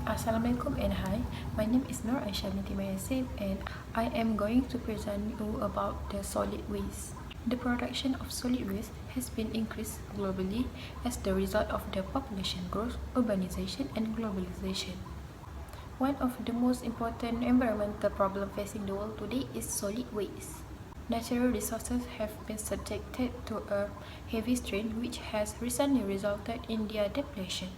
Assalamualaikum and hi, my name is Nur Aisyah binti Mayasib and I am going to present you about the solid waste. The production of solid waste has been increased globally as the result of the population growth, urbanization and globalization. One of the most important environmental problems facing the world today is solid waste. Natural resources have been subjected to a heavy strain which has recently resulted in their depletion.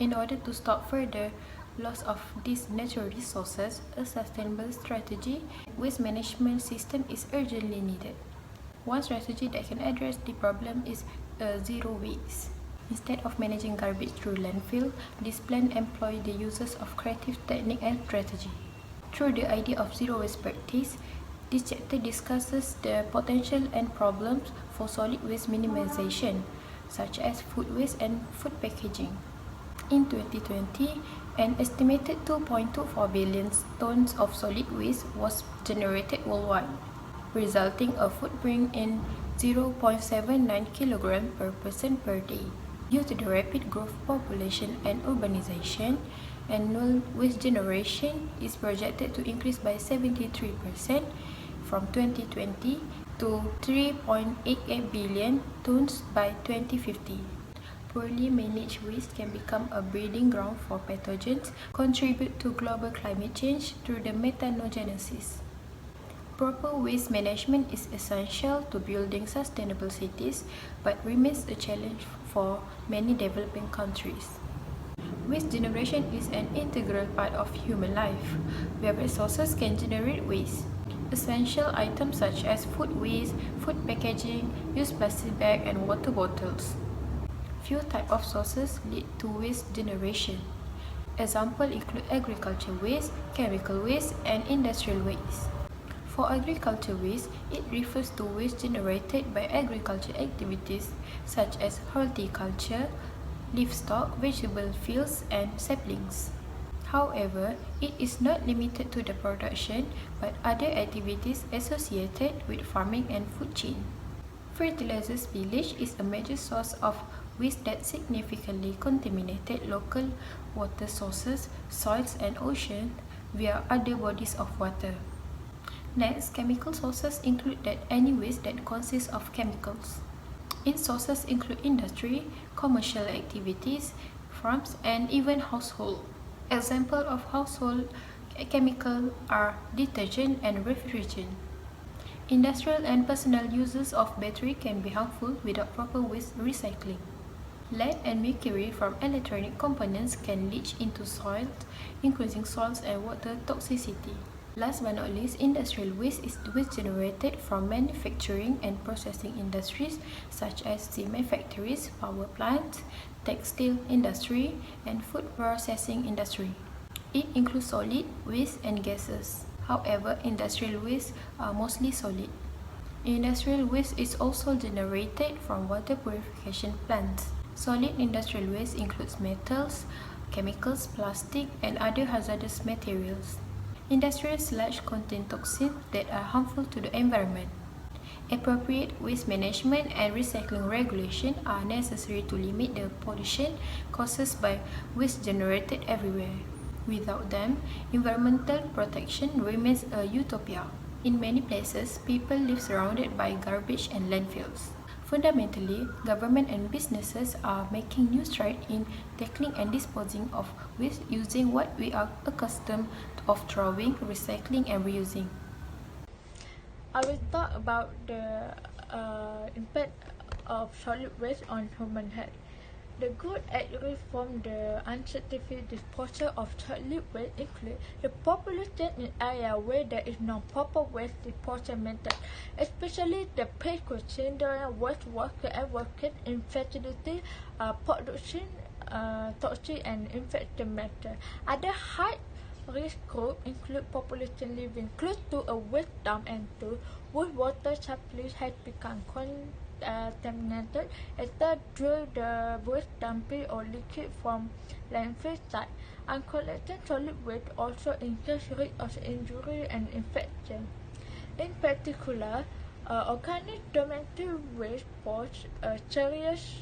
In order to stop further loss of these natural resources, a sustainable strategy waste management system is urgently needed. One strategy that can address the problem is zero waste. Instead of managing garbage through landfill, this plan employs the uses of creative technique and strategy. Through the idea of zero waste practice, this chapter discusses the potential and problems for solid waste minimization, such as food waste and food packaging. In 2020, an estimated 2.24 billion tons of solid waste was generated worldwide, resulting a footprint in 0.79 kg per person per day. Due to the rapid growth of population and urbanization, annual waste generation is projected to increase by 73% from 2020 to 3.88 billion tons by 2050. Poorly managed waste can become a breeding ground for pathogens, contribute to global climate change through the methanogenesis. Proper waste management is essential to building sustainable cities, but remains a challenge for many developing countries. Waste generation is an integral part of human life, where resources can generate waste. Essential items such as food waste, food packaging, used plastic bag and water bottles. Few types of sources lead to waste generation. Examples include agriculture waste, chemical waste, and industrial waste. For agriculture waste, it refers to waste generated by agriculture activities such as horticulture, livestock, vegetable fields, and saplings. However, it is not limited to the production but other activities associated with farming and food chain. Fertilizer spillage is a major source of waste that significantly contaminated local water sources, soils and oceans via other bodies of water. Next, chemical sources include that any waste that consists of chemicals. Its sources include industry, commercial activities, farms, and even household. Examples of household chemicals are detergent and refrigerant. Industrial and personal uses of battery can be harmful without proper waste recycling. Lead and mercury from electronic components can leach into soil, increasing soils and water toxicity. Last but not least, industrial waste is waste generated from manufacturing and processing industries such as cement factories, power plants, textile industry, and food processing industry. It includes solid, waste, and gases. However, industrial waste are mostly solid. Industrial waste is also generated from water purification plants. Solid industrial waste includes metals, chemicals, plastic, and other hazardous materials. Industrial sludge contain toxins that are harmful to the environment. Appropriate waste management and recycling regulations are necessary to limit the pollution caused by waste generated everywhere. Without them, environmental protection remains a utopia. In many places, people live surrounded by garbage and landfills. Fundamentally, government and businesses are making new strides in tackling and disposing of waste using what we are accustomed of throwing, recycling, and reusing. I will talk about the impact of solid waste on human health. The good activity from the unscientific disposal of solid waste include the population in areas where there is no proper waste disposal method, especially the precaution during waste work and working in facility production toxic and infected matter. Other high risk groups include population living close to a waste dump and to whose water supply has become contaminated either through the waste dumping or leakage from landfill site. Uncollected solid waste also increases risk of injury and infection. In particular, organic domestic waste pose a serious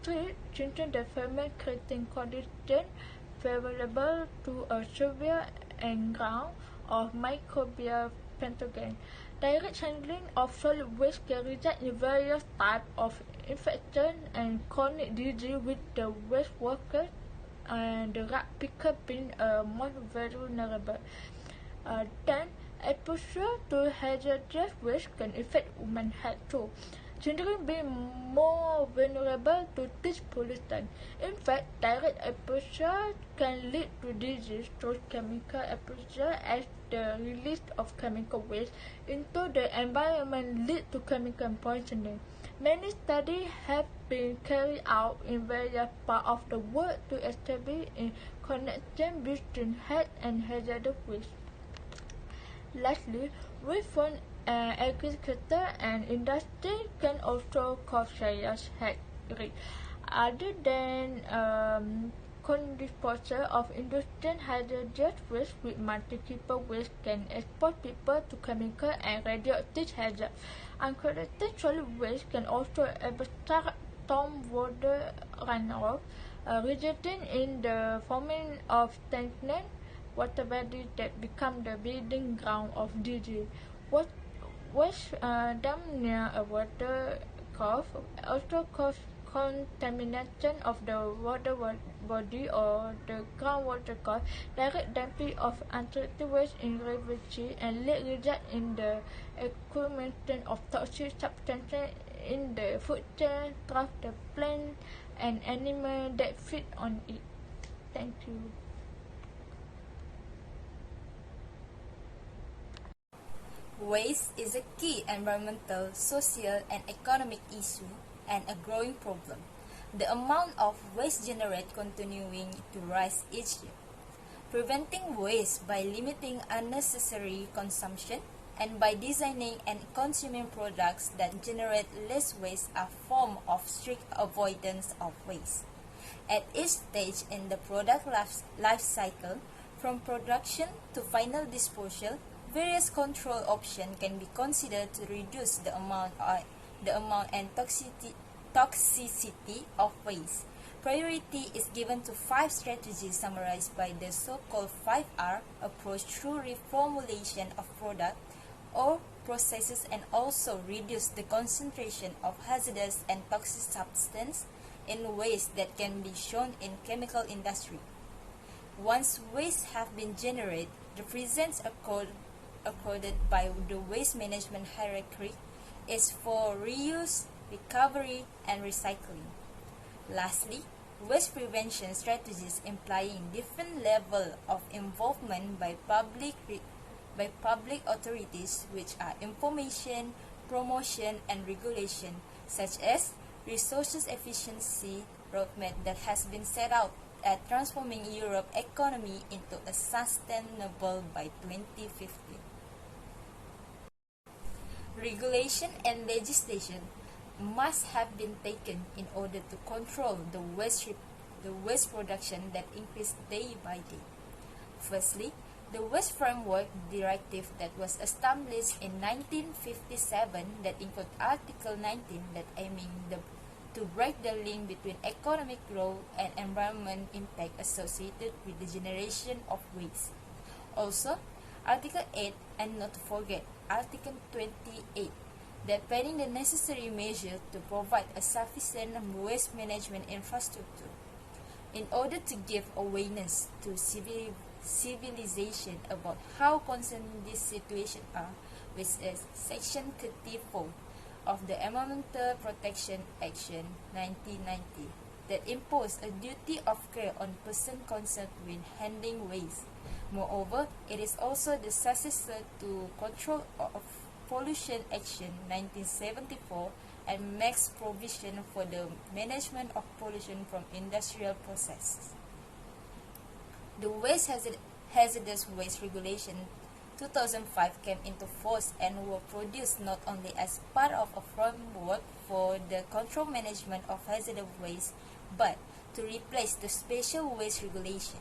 threat due to the ferment creating conditions favorable to a severe engram of microbial pathogen. Direct handling of solid waste can result in various types of infection and chronic disease, with the waste workers and the rat picker being most vulnerable. Then, exposure to hazardous waste can affect human health too. Children being more vulnerable to this pollutant. In fact, direct exposure can lead to disease through chemical exposure, as the release of chemical waste into the environment lead to chemical poisoning. Many studies have been carried out in various parts of the world to establish a connection between health and hazardous waste. Lastly, waste from agriculture and industry can also cause serious health risks. Other than disposal of industrial hazardous waste with multiple waste can expose people to chemical and radioactive hazards. Uncorrected solid waste can also obstruct stormwater runoff, resulting in the forming of stagnant water bodies that become the breeding ground of disease. Waste dumped near a water course also cause contamination of the water body or the groundwater course. Direct dumping of untreated waste in rivers and lakes result in the accumulation of toxic substances in the food chain through the plant and animals that feed on it. Thank you. Waste is a key environmental, social, and economic issue and a growing problem. The amount of waste generated continuing to rise each year. Preventing waste by limiting unnecessary consumption and by designing and consuming products that generate less waste are form of strict avoidance of waste. At each stage in the product life cycle, from production to final disposal, various control options can be considered to reduce the amount and toxicity of waste. Priority is given to 5 strategies summarized by the so-called 5R approach through reformulation of product or processes, and also reduce the concentration of hazardous and toxic substance in waste that can be shown in chemical industry. Once waste have been generated, the presence accorded by the waste management hierarchy is for reuse, recovery, and recycling. Lastly, waste prevention strategies implying different level of involvement by public authorities, which are information, promotion, and regulation, such as resources efficiency roadmap that has been set out at transforming Europe economy into a sustainable by 2050. Regulation and legislation must have been taken in order to control the waste production that increased day by day. Firstly, the Waste Framework Directive that was established in 1957 that include Article 19 that aiming to break the link between economic growth and environment impact associated with the generation of waste. Also, Article 8, and not to forget Article 28, that planning the necessary measure to provide a sufficient waste management infrastructure. In order to give awareness to civilization about how concerned this situation are, which is Section 34 of the Environmental Protection Action 1990, that impose a duty of care on person concerned with handling waste. Moreover, it is also the successor to Control of Pollution Action 1974 and makes provision for the management of pollution from industrial processes. The Hazardous Waste Regulation 2005 came into force and were produced not only as part of a framework for the control management of hazardous waste, but to replace the Special Waste Regulation.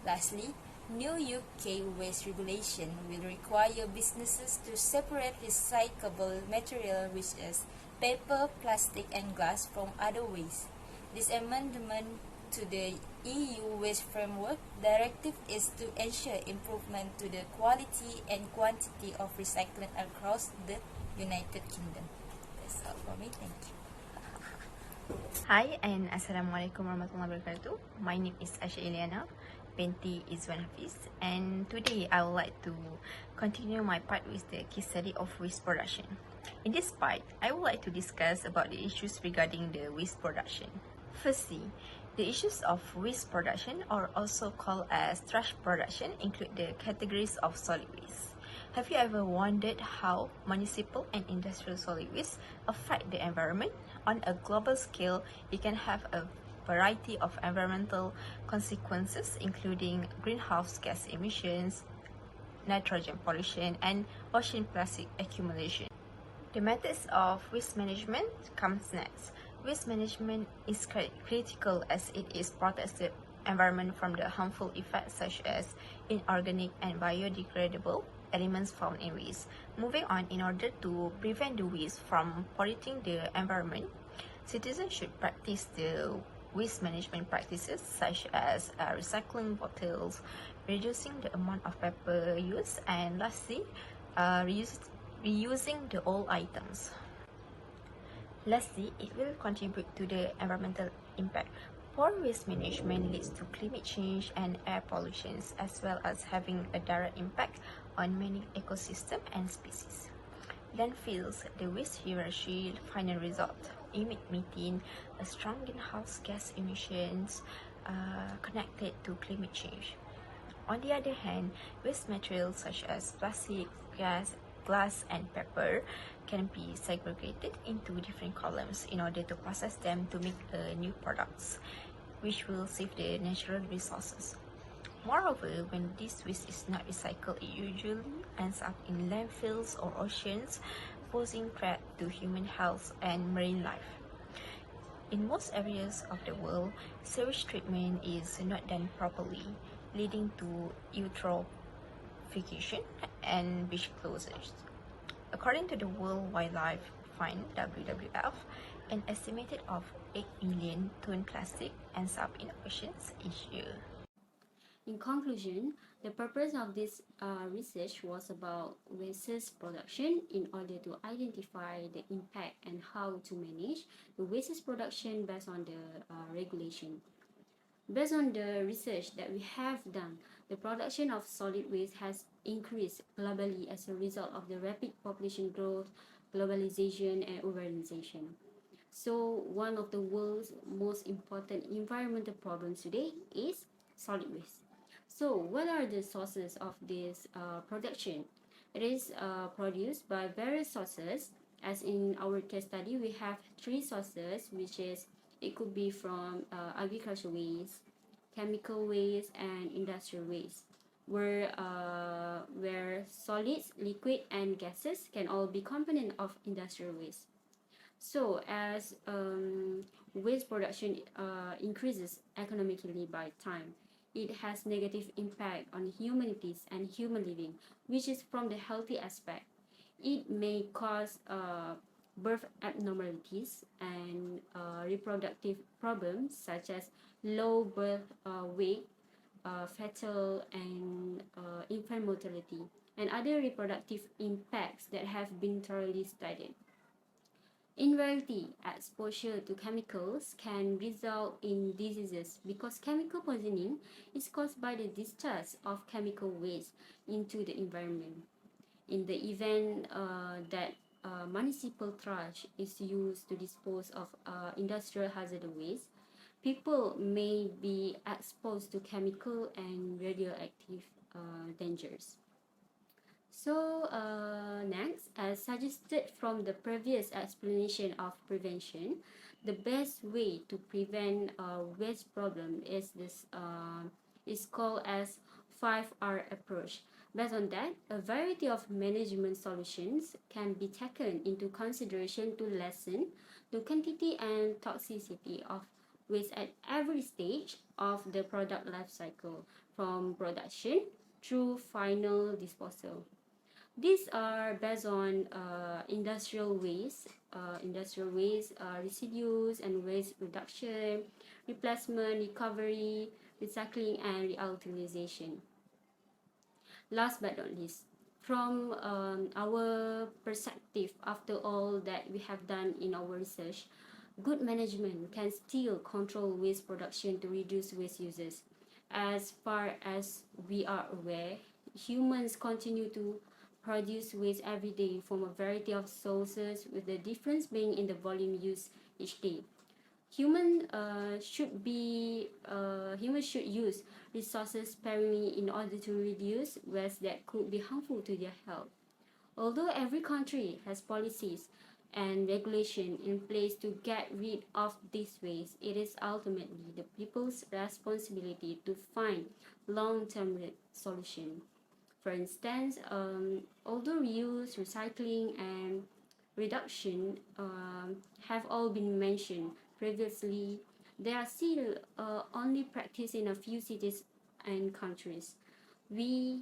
Lastly, new UK waste regulation will require businesses to separate recyclable material, which is paper, plastic, and glass, from other waste. This amendment to the EU Waste Framework Directive is to ensure improvement to the quality and quantity of recycling across the United Kingdom. That's all for me. Thank you. Hi and Assalamualaikum warahmatullahi wabarakatuh. My name is Asha Ilyana, binti Izwan Hafiz, and today I would like to continue my part with the case study of waste production. In this part, I would like to discuss about the issues regarding the waste production. Firstly, the issues of waste production, or also called as trash production, include the categories of solid waste. Have you ever wondered how municipal and industrial solid waste affect the environment? On a global scale, it can have a variety of environmental consequences, including greenhouse gas emissions, nitrogen pollution, and ocean plastic accumulation. The methods of waste management comes next. Waste management is critical as it protects the environment from the harmful effects such as inorganic and biodegradable elements found in waste. Moving on, in order to prevent the waste from polluting the environment, citizens should practice the waste management practices such as recycling bottles, reducing the amount of paper used, and lastly, reusing the old items. Lastly, it will contribute to the environmental impact. Poor waste management leads to climate change and air pollution, as well as having a direct impact on many ecosystems and species. Landfills, the waste hierarchy final result, emit methane, a strong greenhouse gas emissions connected to climate change. On the other hand, waste materials such as plastic, glass, and paper can be segregated into different columns in order to process them to make new products, which will save the natural resources. Moreover, when this waste is not recycled, it usually ends up in landfills or oceans, posing threat to human health and marine life. In most areas of the world, sewage treatment is not done properly, leading to eutrophication and beach closures. According to the World Wildlife Fund (WWF), an estimated of 8 million ton plastic ends up in oceans each year. In conclusion, the purpose of this research was about waste production in order to identify the impact and how to manage the waste production based on the regulation. Based on the research that we have done, the production of solid waste has increased globally as a result of the rapid population growth, globalization, and urbanization. So, one of the world's most important environmental problems today is solid waste. So, what are the sources of this production? It is produced by various sources. As in our case study, we have three sources, which is it could be from agricultural waste, chemical waste, and industrial waste, where solids, liquid, and gases can all be component of industrial waste. So, as waste production increases economically by time, it has negative impact on humanities and human living, which is from the healthy aspect. It may cause birth abnormalities and reproductive problems such as low birth weight, fetal and infant mortality, and other reproductive impacts that have been thoroughly studied. In reality, exposure to chemicals can result in diseases because chemical poisoning is caused by the discharge of chemical waste into the environment. In the event that municipal trash is used to dispose of industrial hazardous waste, people may be exposed to chemical and radioactive dangers. So next, as suggested from the previous explanation of prevention, the best way to prevent waste problem is called as 5R approach. Based on that, a variety of management solutions can be taken into consideration to lessen the quantity and toxicity of waste at every stage of the product life cycle, from production through final disposal. These are based on industrial waste, residues and waste reduction, replacement, recovery, recycling, and reutilization. Last but not least, from our perspective, after all that we have done in our research, good management can still control waste production to reduce waste uses. As far as we are aware, humans continue to produce waste every day from a variety of sources, with the difference being in the volume used each day. Humans should use resources sparingly in order to reduce waste that could be harmful to their health. Although every country has policies and regulation in place to get rid of this waste, it is ultimately the people's responsibility to find long-term solution. For instance, although reuse, recycling, and reduction have all been mentioned previously, they are still only practiced in a few cities and countries. We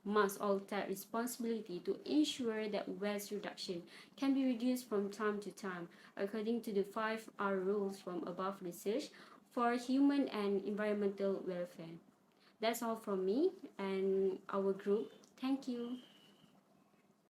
must all take responsibility to ensure that waste reduction can be reduced from time to time according to the 5R rules from above research for human and environmental welfare. That's all from me and our group. Thank you.